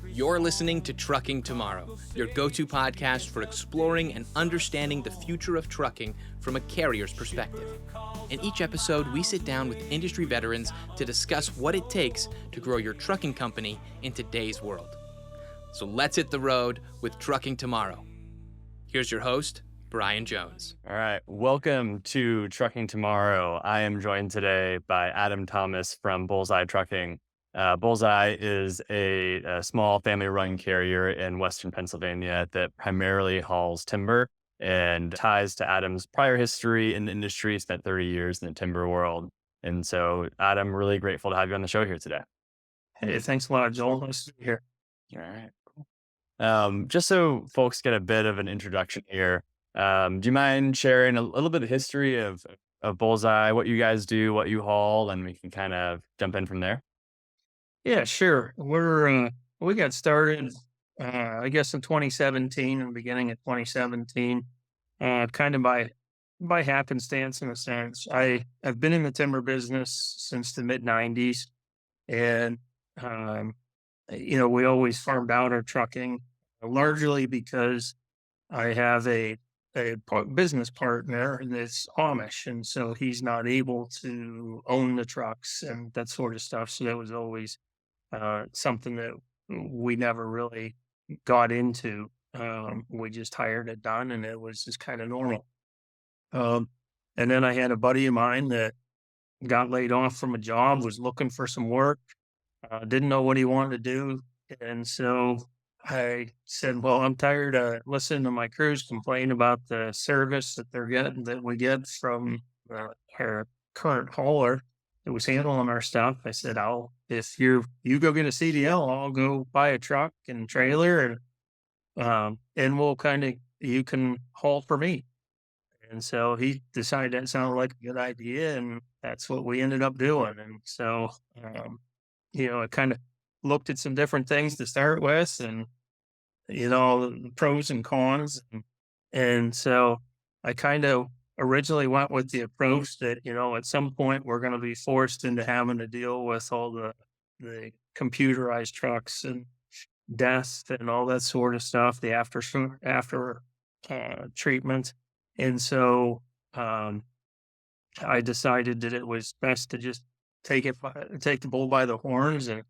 You're listening to Trucking Tomorrow, your go-to podcast for exploring and understanding the future of trucking from a carrier's perspective. In each episode, we sit down with industry veterans to discuss what it takes to grow your trucking company in today's world. So let's hit the road with Trucking Tomorrow. Here's your host, Brian Jones. All right. Welcome to Trucking Tomorrow. I am joined today by Adam Thomas from Bullseye Trucking. Bullseye is a small family-run carrier in Western Pennsylvania that primarily hauls timber, and ties to Adam's prior history in the industry. Spent 30 years in the timber world. And so, Adam, really grateful to have you on the show here today. Hey, thanks a lot, Joel. Nice to be here. All right. Just so folks get a bit of an introduction here, do you mind sharing a little bit of history of Bullseye, what you guys do, what you haul, and we can kind of jump in from there? Yeah, sure. We got started, I guess in 2017, in the beginning of 2017, kind of by happenstance in a sense. I've been in the timber business since the mid 90s, and we always farmed out our trucking, largely because I have a business partner that's Amish, and so he's not able to own the trucks and that sort of stuff. So that was always something that we never really got into. We just hired it done, and it was just kind of normal. And then I had a buddy of mine that got laid off from a job, was looking for some work, didn't know what he wanted to do. And so I said, well, I'm tired of listening to my crews complain about the service that we get from our current hauler that was handling our stuff. I said, if you go get a CDL, I'll go buy a truck and trailer, and you can haul for me. And so he decided that sounded like a good idea, and that's what we ended up doing. And so, I kind of looked at some different things to start with, and the pros and cons, and so I kind of originally went with the approach that, at some point we're going to be forced into having to deal with all the computerized trucks and death and all that sort of stuff, the after treatment. And so I decided that it was best to just take the bull by the horns. And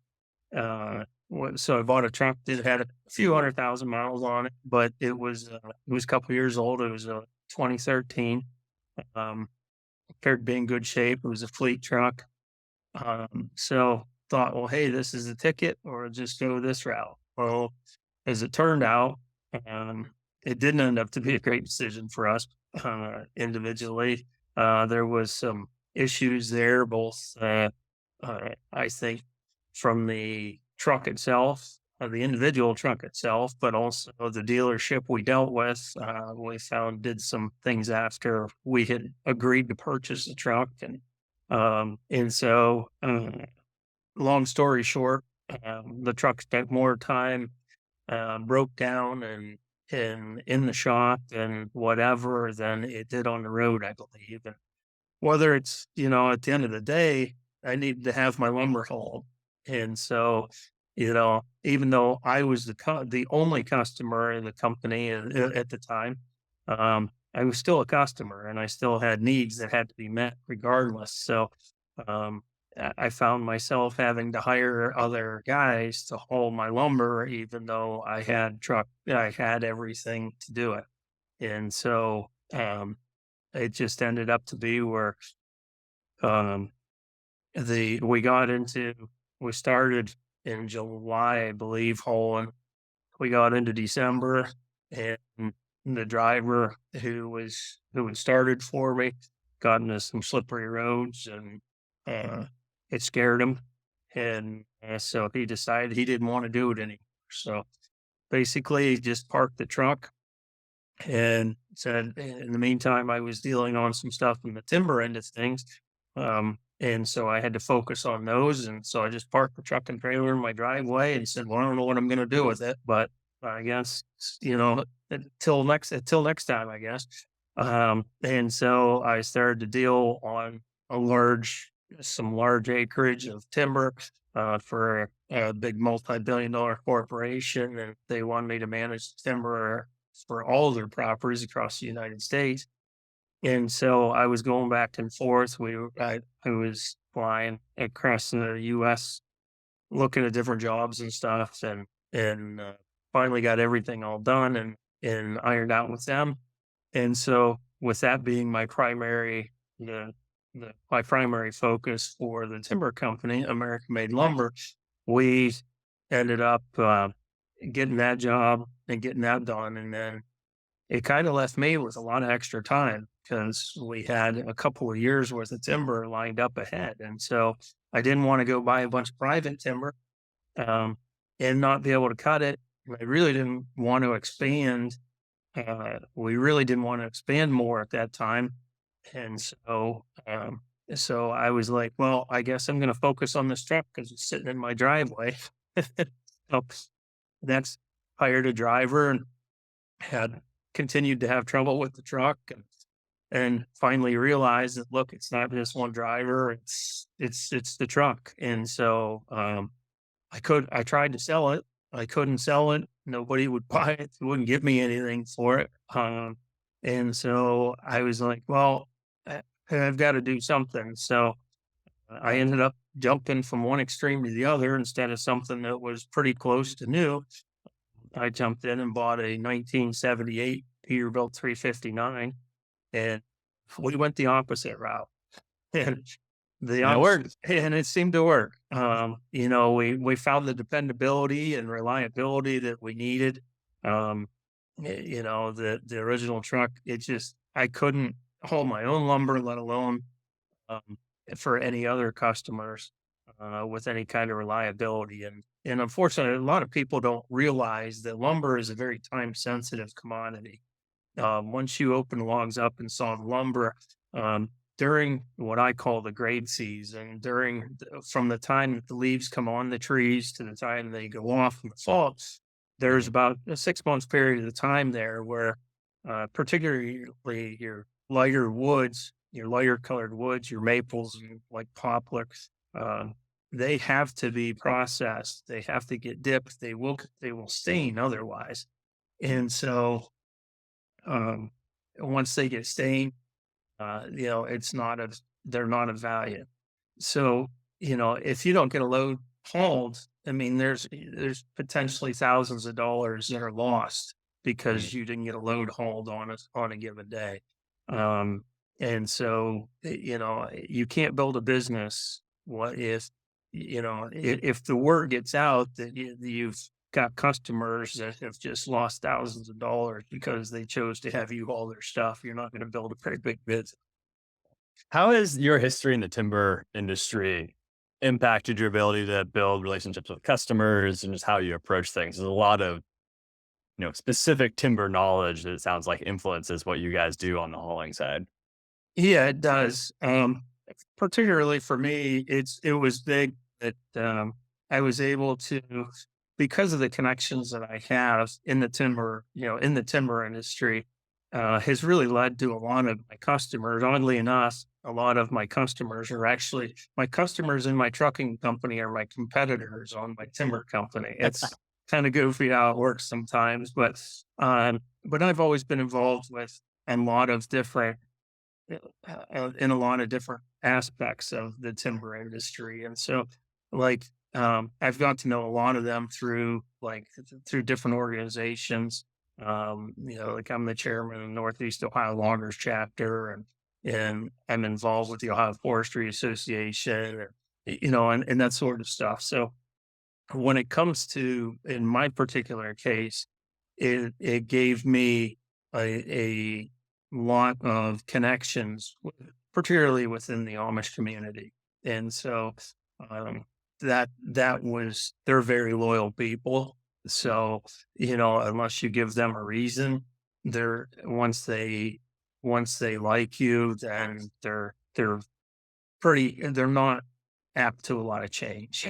so I bought a truck that had a few 100,000 miles on it, but it was a couple years old. It was a 2013. Appeared to be in good shape. It was a fleet truck. So thought, well, hey, this is the ticket, or just go this route. Well, as it turned out, it didn't end up to be a great decision for us individually. There was some issues there, both I think from the truck itself, the individual truck itself, but also the dealership we dealt with. We found did some things after we had agreed to purchase the truck, and so long story short, the truck spent more time broke down and in the shop and whatever than it did on the road, I believe. And whether it's at the end of the day, I needed to have my lumber hauled, and so. Even though I was the only customer in the company at the time, I was still a customer, and I still had needs that had to be met regardless. So I found myself having to hire other guys to haul my lumber, even though I had everything to do it. And so it just ended up to be where we started in July, I believe, hauling. We got into December, and the driver who had started for me got into some slippery roads, and it scared him. And so he decided he didn't want to do it anymore. So basically, he just parked the truck and said, in the meantime, I was dealing on some stuff in the timber end of things. And so I had to focus on those. And so I just parked the truck and trailer in my driveway and said, well, I don't know what I'm going to do with it, but I guess, until next time, I guess. And so I started to deal on a large some large acreage of timber for a big multi-billion-dollar corporation, and they wanted me to manage timber for all their properties across the United States. And so I was going back and forth. I was flying across the U.S. looking at different jobs and stuff, and finally got everything all done and ironed out with them. And so, with that being the, my primary focus for the timber company, American Made Lumber, we ended up getting that job and getting that done, and then it kind of left me with a lot of extra time because we had a couple of years worth of timber lined up ahead, and so I didn't want to go buy a bunch of private timber um, and not be able to cut it. I really didn't want to expand. We really didn't want to expand more at that time, and so I was like, well, I guess I'm going to focus on this truck because it's sitting in my driveway. So that's hired a driver and had continued to have trouble with the truck and finally realized that look, it's not just one driver, it's the truck. And so I tried to sell it. I couldn't sell it. Nobody would buy it. They wouldn't give me anything for it. And so I was like, well, I've got to do something. So I ended up jumping from one extreme to the other instead of something that was pretty close to new. I jumped in and bought a 1978 Peterbilt 359, and we went the opposite route. And the And it worked. and it seemed to work. We found the dependability and reliability that we needed. The original truck, I couldn't haul my own lumber, let alone um, for any other customers with any kind of reliability. And unfortunately, a lot of people don't realize that lumber is a very time sensitive commodity. Once you open logs up and saw the lumber, during what I call the grade season, from the time that the leaves come on the trees to the time they go off in the fall, there's about a 6 months period of time there where, particularly your lighter colored woods, your maples and like poplars, they have to be processed. They have to get dipped. They will stain otherwise. And so um, once they get stained, it's not of they're not of value. So, if you don't get a load hauled, I mean, there's potentially thousands of dollars that are lost because you didn't get a load hauled on a given day. Um, and so, you can't build a business. What if the word gets out that you've got customers that have just lost thousands of dollars because they chose to have you haul their stuff, you're not going to build a very big business. How has your history in the timber industry impacted your ability to build relationships with customers and just how you approach things? There's a lot of specific timber knowledge that it sounds like influences what you guys do on the hauling side. Yeah, it does. Particularly for me, it was big that I was able to, because of the connections that I have in the timber industry, has really led to a lot of my customers. Oddly enough, a lot of my customers are actually my customers in my trucking company are my competitors on my timber company. It's kind of goofy how it works sometimes, but I've always been involved with a lot of different in a lot of different aspects of the timber industry. And so, I've got to know a lot of them through different organizations. Like I'm the chairman of the Northeast Ohio Loggers chapter, and I'm involved with the Ohio Forestry Association, and that sort of stuff. So when it comes to, in my particular case, it gave me a lot of connections, particularly within the Amish community. And so they're very loyal people. So, unless you give them a reason, they're once they like you, then they're not apt to a lot of change.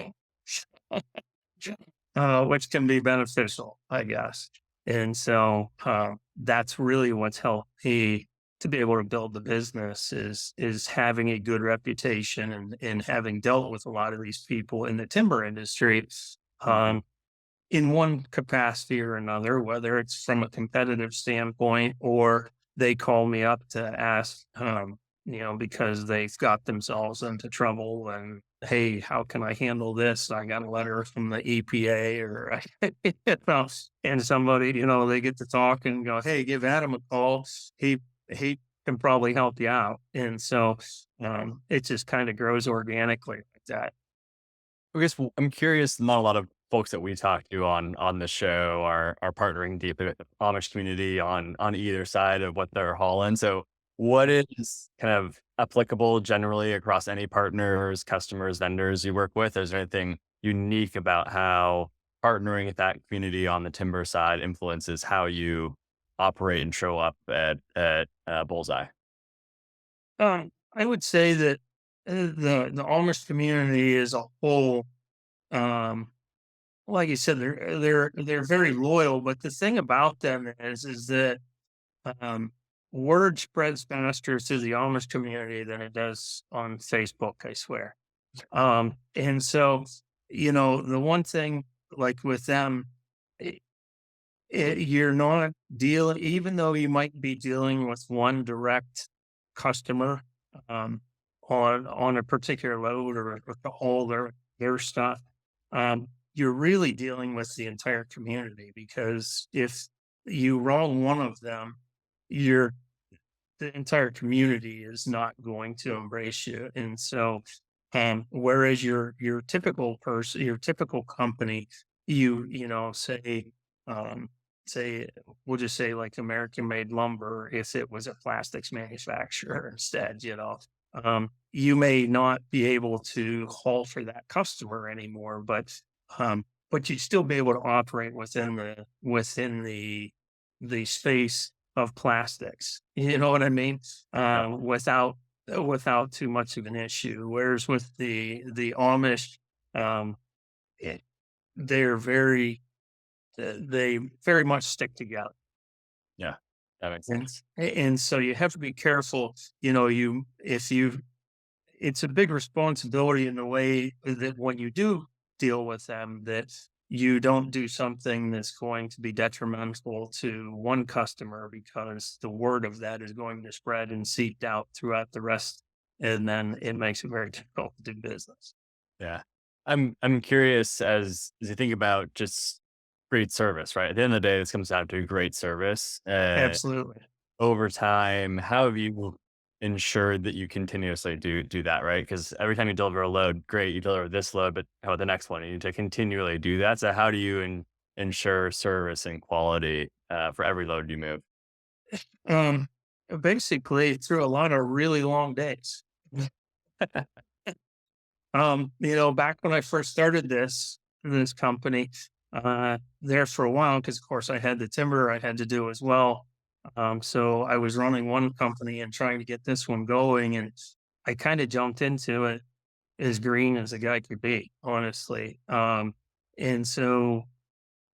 Which can be beneficial, I guess. And so that's really what's helped me to be able to build the business is having a good reputation and having dealt with a lot of these people in the timber industry, um, in one capacity or another, whether it's from a competitive standpoint or they call me up to ask, because they've got themselves into trouble and, hey, how can I handle this? I got a letter from the EPA or, and somebody, they get to talk and go, hey, give Adam a call. He can probably help you out. And so, it just kind of grows organically like that. I guess I'm curious. Not a lot of folks that we talk to on the show are partnering deeply with the Amish community on either side of what they're hauling. So, what is kind of applicable generally across any partners, customers, vendors you work with? Is there anything unique about how partnering with that community on the timber side influences how you operate and show up at Bullseye? I would say that the Amish community as a whole, um, like you said, they're very loyal. But the thing about them is that um, word spreads faster through the Amish community than it does on Facebook. I swear. And so, the one thing like with them, i you're not dealing, even though you might be dealing with one direct customer, um, on a particular load or to haul their stuff. You're really dealing with the entire community because if you wrong one of them, you're the entire community is not going to embrace you. And so, whereas your typical person, your typical company, say, um, say, we'll just say like American made lumber, if it was a plastics manufacturer instead, you may not be able to haul for that customer anymore, but you'd still be able to operate within the space of plastics. You know what I mean? Yeah. Without too much of an issue. Whereas with the Amish, um, it, they're very they very much stick together, Yeah, that makes and sense. and so you have to be careful. It's a big responsibility in the way that when you do deal with them, that you don't do something that's going to be detrimental to one customer because the word of that is going to spread and seep out throughout the rest. And then it makes it very difficult to do business. Yeah. I'm curious as you think about just great service, right? At the end of the day, this comes down to great service. Absolutely. Over time, how have you ensured that you continuously do that, right? Because every time you deliver a load, great, you deliver this load, but how about the next one? You need to continually do that. So how do you ensure service and quality for every load you move? Um, Basically through a lot of really long days. Back when I first started this company, there for a while, because of course I had the timber I had to do as well. So I was running one company and trying to get this one going, and I kind of jumped into it as green as a guy could be, honestly. And so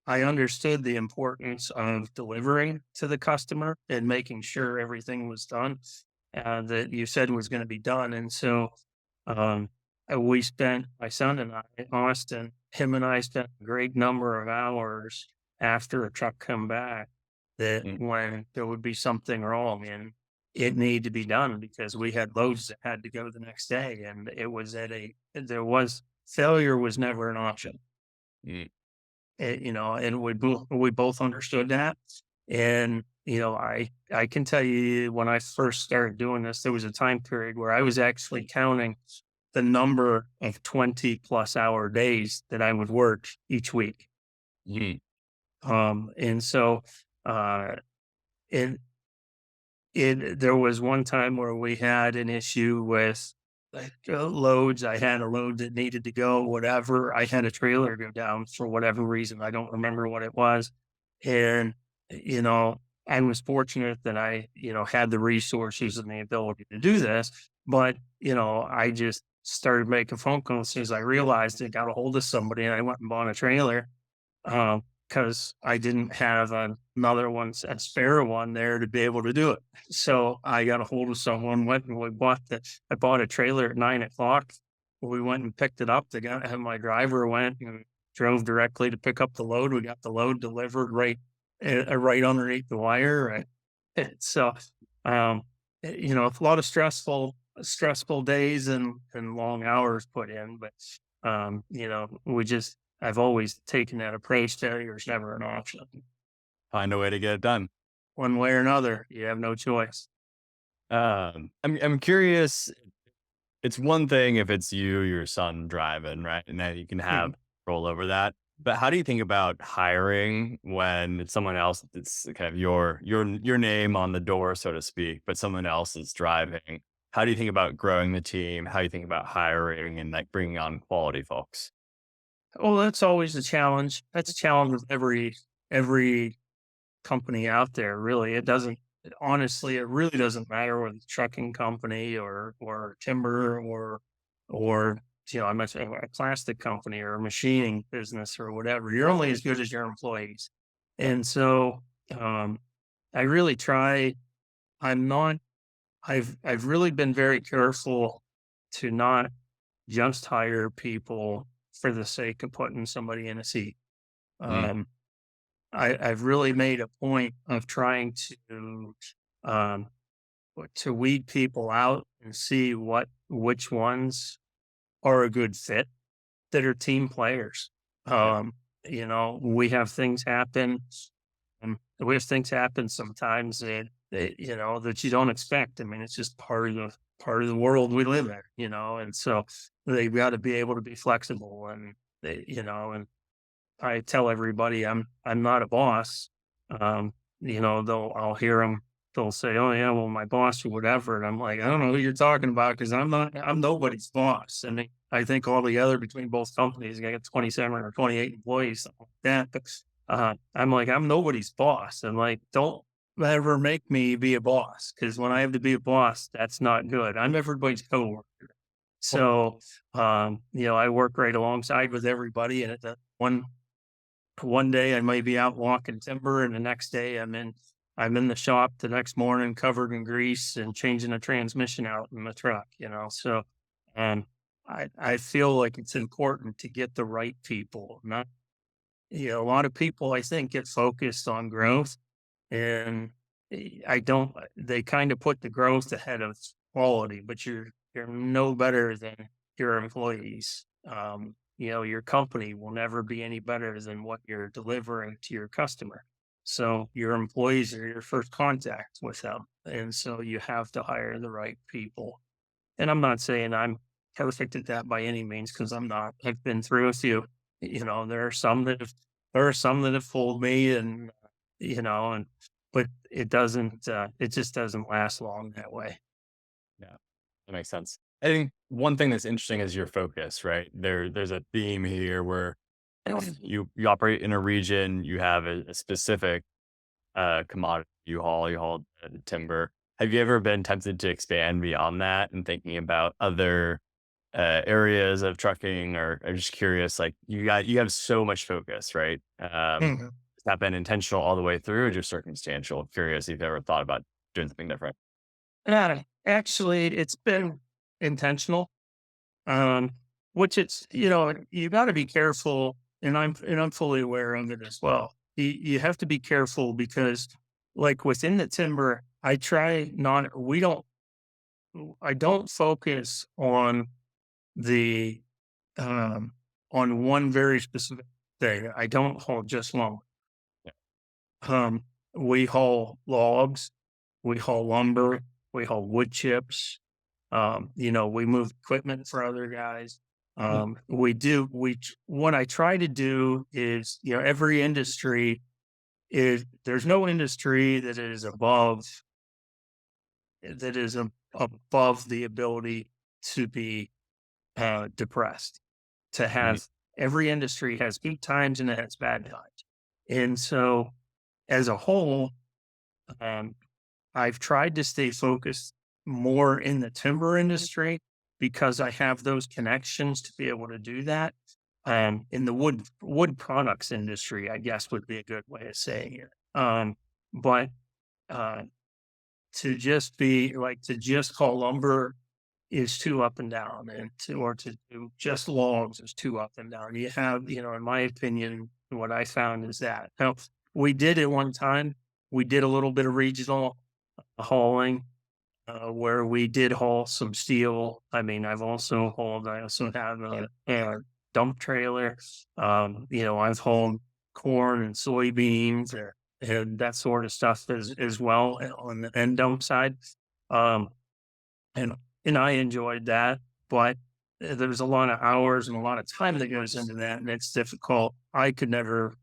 I understood the importance of delivering to the customer and making sure everything was done that you said was going to be done. And so um, we spent, my son and I, Austin, him and I spent a great number of hours after a truck come back that Mm, when there would be something wrong and it needed to be done because we had loads that had to go the next day. And failure was never an option. mm, And we both understood that. And I can tell you when I first started doing this, there was a time period where I was actually counting the number of 20+ hour days that I would work each week. mm, And so uh, it there was one time where we had an issue with like loads. I had a load that needed to go, whatever. I had a trailer go down for whatever reason. I don't remember what it was. And, I was fortunate that I, had the resources and the ability to do this. But, I just started making phone calls as soon as I realized it, got a hold of somebody and I went and bought a trailer. because I didn't have another one, a spare one there to be able to do it. So I got a hold of someone, went and I bought a trailer at 9 o'clock. We went and picked it up. My driver went and drove directly to pick up the load. We got the load delivered right underneath the wire. Right. So, um, a lot of stressful days and long hours put in, but I've always taken that approach. Failure is never an option. Find a way to get it done. One way or another, you have no choice. I'm curious. It's one thing if it's your son driving, right? And then you can have control over that. But how do you think about hiring when it's someone else? It's kind of your name on the door, so to speak, but someone else is driving. How do you think about growing the team? How do you think about hiring and like bringing on quality folks? Well, that's always a challenge. That's a challenge with every company out there. Really, honestly, it really doesn't matter whether it's a trucking company or timber or I mentioned a plastic company or a machining business or whatever. You're only as good as your employees, and so I really try. I'm not. I've really been very careful to not just hire people for the sake of putting somebody in a seat. Mm, Um, I've really made a point of trying um, to weed people out and see which ones are a good fit that are team players. yeah, We have things happen. We have things happen sometimes that you don't expect. I mean, it's just part of the world we live in, and so they've got to be able to be flexible and I tell everybody I'm not a boss. I'll hear them. They'll say, "Oh yeah, well my boss or whatever," and I'm like, I don't know who you're talking about because I'm nobody's boss. And I think all together between both companies, I got 27 or 28 employees, something like that. But I'm like, I'm nobody's boss. And like, don't ever make me be a boss because when I have to be a boss, that's not good. I'm everybody's coworker. So, I work right alongside with everybody, and at the one day I might be out walking timber, and the next day I'm in the shop the next morning covered in grease and changing a transmission out in the truck, So um I feel like it's important to get the right people. Not A lot of people I think get focused on growth and I don't they kind of put the growth ahead of quality, but you're no better than your employees. Your company will never be any better than what you're delivering to your customer. So your employees are your first contact with them. And so you have to hire the right people. And I'm not saying I'm perfect at that by any means, because I'm not. I've been through a few. There are some that have fooled me and but it just doesn't last long that way. yeah, that makes sense. I think one thing that's interesting is your focus, right? There's a theme here where you operate in a region, you have a specific commodity you haul timber. Have you ever been tempted to expand beyond that and thinking about other areas of trucking, or I'm just curious, like you have so much focus, right? Mhm. Has that been intentional all the way through, or just circumstantial? Curious if you've ever thought about doing something different. Yeah, actually, it's been intentional. Um, which you got to be careful, and I'm fully aware of it as well. You have to be careful because, like within the timber, I don't focus the um on one very specific thing. I don't haul just lumber. Yeah. Um, we haul logs, we haul lumber, we haul wood chips. We move equipment for other guys. What I try to do is, every industry there's no industry that is above the ability to be depressed. To Mhm. have Every industry has good times and it has bad times. And so as a whole, um, I've tried to stay focused more in the timber industry because I have those connections to be able to do that. in the wood products industry, I guess would be a good way of saying it. But uh, to just be like to just haul lumber is too up and down, and to do just logs is too up and down. You have, in my opinion, what I found is that now we did at one time, we did a little bit of regional hauling, where we did haul some steel. I mean, I also have a dump trailer. I've hauled corn and soybeans and that sort of stuff as well on the end dump side. Um, and and I enjoyed that, but there's a lot of hours and a lot of time that goes into that, and it's difficult. I could never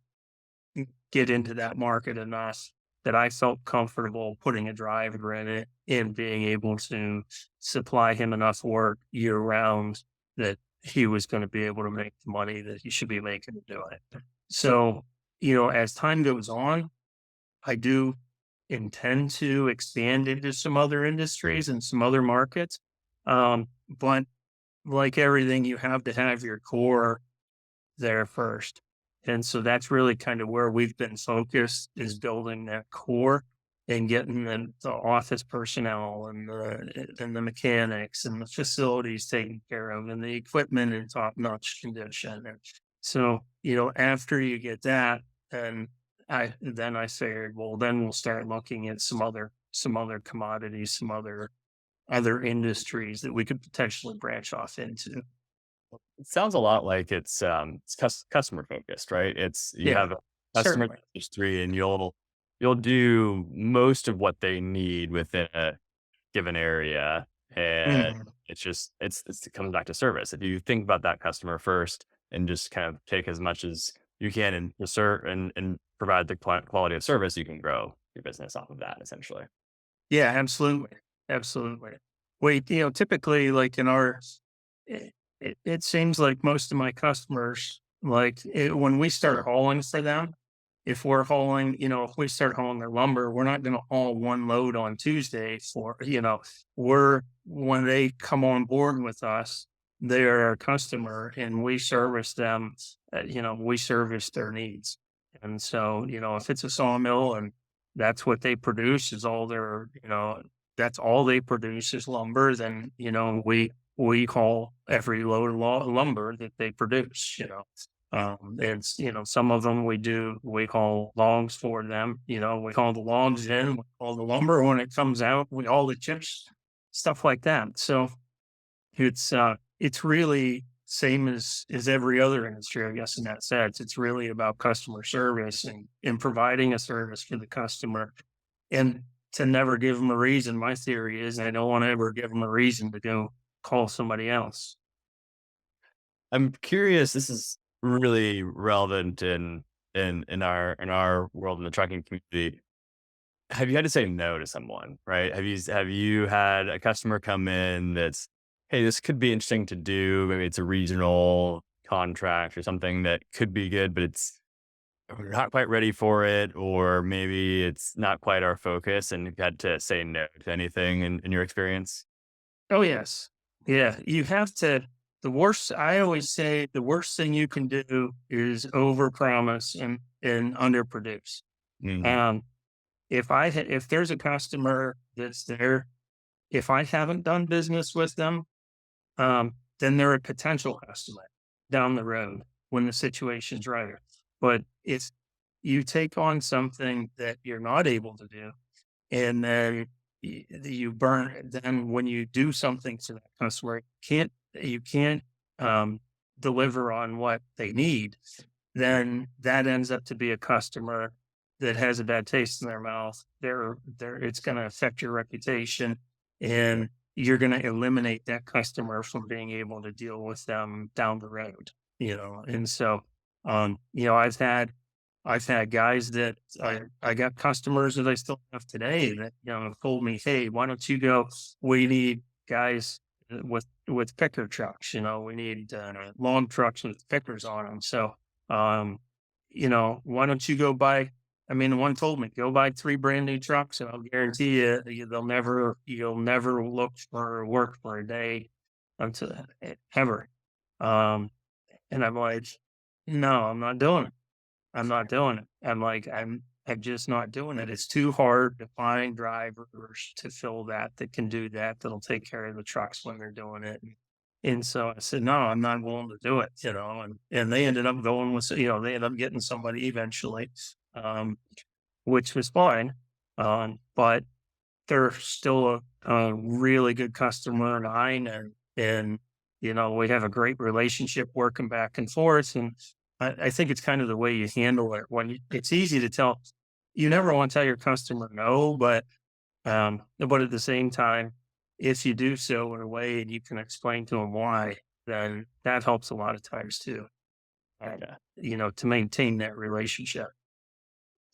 get into that market enough that I felt comfortable putting a driver in it and being able to supply him enough work year round that he was going to be able to make the money that he should be making to do it. So, as time goes on, I do intend to expand into some other industries and some other markets. But like everything, you have to have your core there first. And so that's really kind of where we've been focused is building that core and getting the office personnel and the mechanics and the facilities taken care of and the equipment in top notch condition. And so, after you get that, and I figured, well, then we'll start looking at some other commodities, some other industries that we could potentially branch off into. It sounds a lot like it's customer focused, right? It's you Yeah, have a customer certainly. industry, and you'll do most of what they need within a given area, and Mhm. it comes back to service. If you think about that customer first and just kind of take as much as you can and serve and provide the quality of service, you can grow your business off of that essentially. Yeah, absolutely. Absolutely. Typically, like in it seems like most of my customers, when we start hauling for them, if we start hauling their lumber, we're not going to haul one load on Tuesday when they come on board with us, they're our customer and we service them, we service their needs. And so, if it's a sawmill and that's what they produce is all that's all they produce is lumber, then, we haul every load of lumber that they produce. It's, some of them we haul logs for them, we haul the logs in, we haul the lumber when it comes out, we haul the chips, stuff like that. So it's really same as every other industry, I guess, in that sense. It's really about customer service and providing a service for the customer and to never give them a reason. My theory is I don't want to ever give them a reason to go call somebody else. I'm curious. This is really relevant in our world in the trucking community. Have you had to say no to someone, right? Have you had a customer come in that's, hey, this could be interesting to do. Maybe it's a regional contract or something that could be good, but we're not quite ready for it, or maybe it's not quite our focus, and you've had to say no to anything in your experience. Oh, yes. Yeah, you have to I always say the worst thing you can do is overpromise and underproduce. Mhm. Um, if there's a customer that's there, if I haven't done business with them, then they're a potential customer down the road when the situation's right. But if you take on something that you're not able to do, and then you burn, then when you do something to that customer, you can't um, deliver on what they need, then that ends up to be a customer that has a bad taste in their mouth. It's going to affect your reputation, and you're going to eliminate that customer from being able to deal with them down the road. And so, I've had guys that I got customers that I still have today that told me, "Hey, why don't you go? We need guys with picker trucks. We need long trucks with pickers on them. So, why don't you go buy?" I mean, the one told me, "Go buy 3 brand new trucks, and I'll guarantee you'll never look for work for a day until ever." Um, And I'm like, no, I'm not doing it. I'm not doing it. I'm just not doing it. It's too hard to find drivers to fill that can do that, that'll take care of the trucks when they're doing it. And so I said, no, I'm not willing to do it, and they ended up going with, they ended up getting somebody eventually, um, which was fine. But they're still a really good customer of mine, and we have a great relationship working back and forth. And I think it's kind of the way you handle it. It's easy to tell, you never want to tell your customer no, but at the same time, if you do so in a way and you can explain to them why, then that helps a lot of times too. Yeah, To maintain that relationship.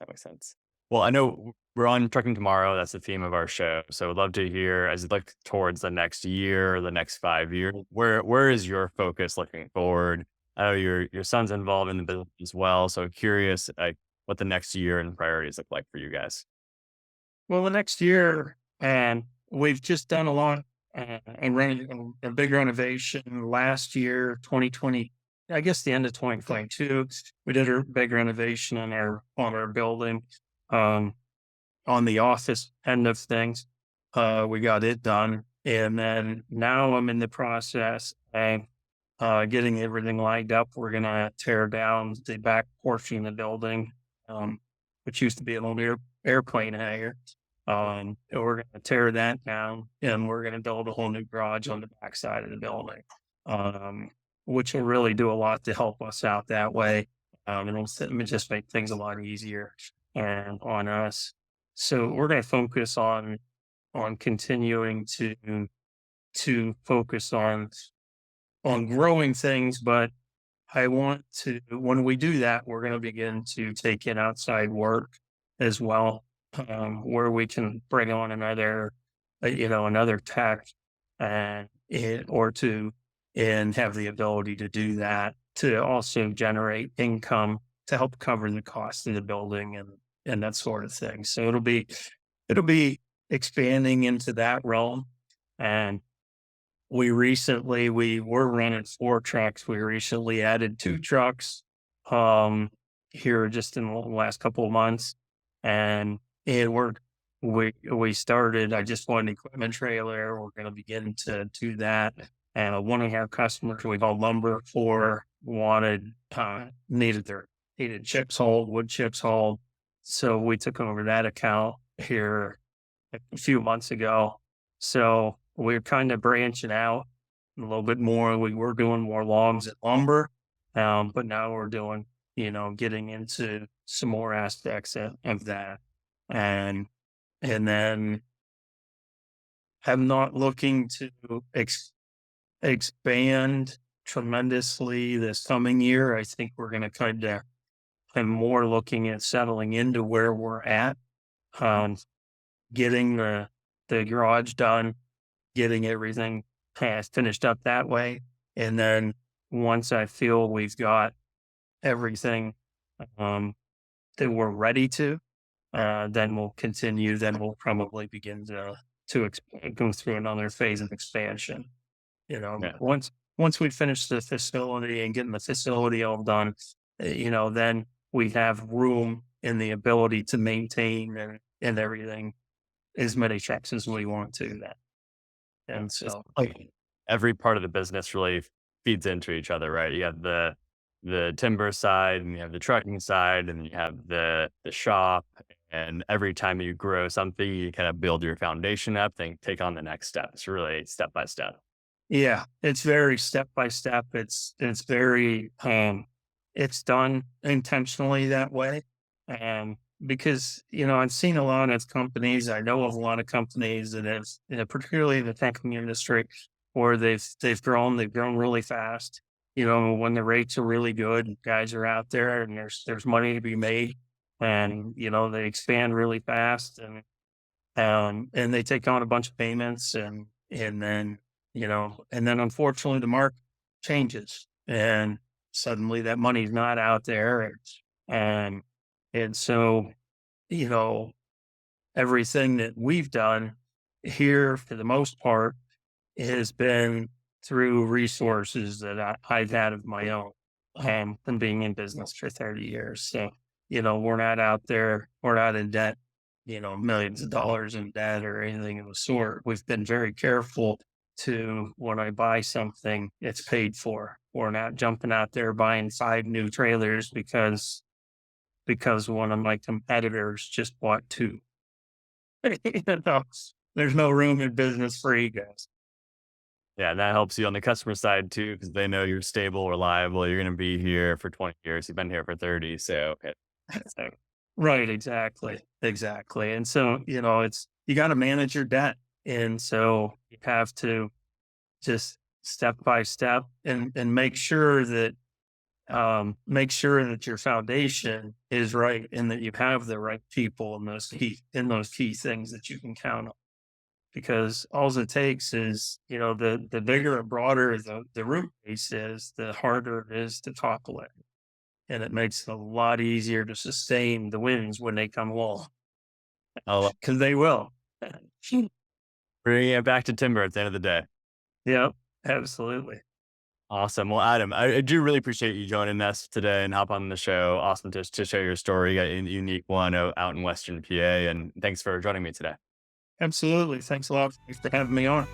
that makes sense. Well, I know we're on Trucking Tomorrow. That's the theme of our show. So I'd love to hear, as you look towards the next year or the next 5 years, where is your focus looking forward? I know your son's involved in the business as well. So curious, like what the next year and priorities look like for you guys. Well, the next year, and we've just done a lot, and ran a big renovation last year, 2020. I guess the end of 2022, we did a big renovation on our building, um, on the office end of things. We got it done, and then now I'm in the process of getting everything lined up. We're gonna tear down the back portion of the building, which used to be an old airplane hangar. And we're gonna tear that down, and we're gonna build a whole new garage on the back side of the building, um, which will really do a lot to help us out that way. And it'll just make things a lot easier and on us. So we're gonna focus on continuing to focus on growing things, but I want to, when we do that, we're going to begin to take in outside work as well, where we can bring on another tech or two, and have the ability to do that to also generate income to help cover the cost of the building and that sort of thing. So it'll be expanding into that realm. And we were running 4 trucks. We recently added 2 trucks, um, here just in the last couple of months. And we started, I just bought an equipment trailer. We're going to begin to do that. And I want to have customers we hauled lumber for needed chips hauled, wood chips hauled. So we took over that account here a few months ago. So we're kind of branching out a little bit more. We were doing more logs and lumber, but now we're doing, getting into some more aspects of that. And and then I'm not looking to expand tremendously this coming year. I think we're going to kind of, I'm more looking at settling into where we're at, um, getting the garage done, getting everything finished up that way. And then once I feel we've got everything, um, that we're ready to, then we'll continue. Then we'll probably begin to go through another phase of expansion. Yeah. Once we finish the facility and getting the facility all done, then we have room and the ability to maintain and everything, as many checks as we want to then. And It's so, like every part of the business really feeds into each other, right? You have the timber side and you have the trucking side and you have the shop. And every time you grow something, you kind of build your foundation up, then take on the next step. It's really step by step. yeah, it's very step by step. It's very, it's done intentionally that way. And because, I've seen a lot of companies, I know of a lot of companies that have, particularly in the trucking industry, where they've grown really fast. When the rates are really good, guys are out there and there's money to be made, and they expand really fast, and they take on a bunch of payments, and then unfortunately the market changes, and suddenly that money's not out there, and and so you know everything that we've done here for the most part has been through resources that I've had of my own. than being in business for 30 years. So, we're not out there, we're not in debt, millions of dollars in debt or anything of the sort. We've been very careful to, when I buy something, it's paid for. We're not jumping out there buying 5 new trailers because one of my competitors just bought 2. There's no room in business for egos. Yeah, and that helps you on the customer side too, because they know you're stable, reliable. You're going to be here for 20 years. You've been here for 30. So, Right, exactly. And so, it's, you got to manage your debt. And so you have to just step by step and make sure that your foundation is right and that you have the right people in those key things that you can count on. Because all it takes is, the bigger and broader the root base is, the harder it is to topple it. And it makes it a lot easier to sustain the winds when they come along. Because they will. Bringing it back to timber at the end of the day. Yep, absolutely. Awesome. Well, Adam, I do really appreciate you joining us today and hop on the show. Awesome to share your story. You got a unique one out in Western PA. And thanks for joining me today. Absolutely. Thanks a lot for having me on.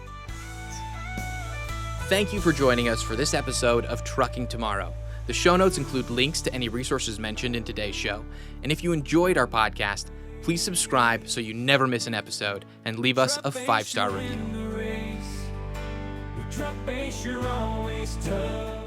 Thank you for joining us for this episode of Trucking Tomorrow. The show notes include links to any resources mentioned in today's show. And if you enjoyed our podcast, please subscribe so you never miss an episode and leave us a 5-star review. Truck base, you're always tough.